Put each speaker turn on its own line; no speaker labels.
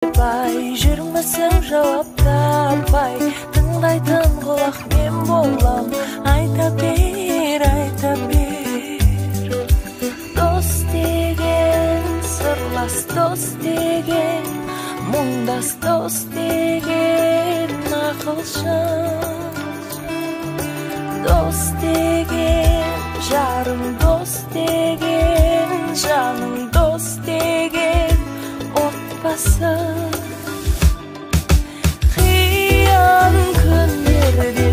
Жүрмісің жауап таппай, тыңдайтын құлақ мен болам. Айта бер, айта бер. Дос деген, сырлас дос деген, мұңдас дос деген, ақылшы дос деген, жарым дос деген, жаным дос деген, отбасы. Қиян күндерде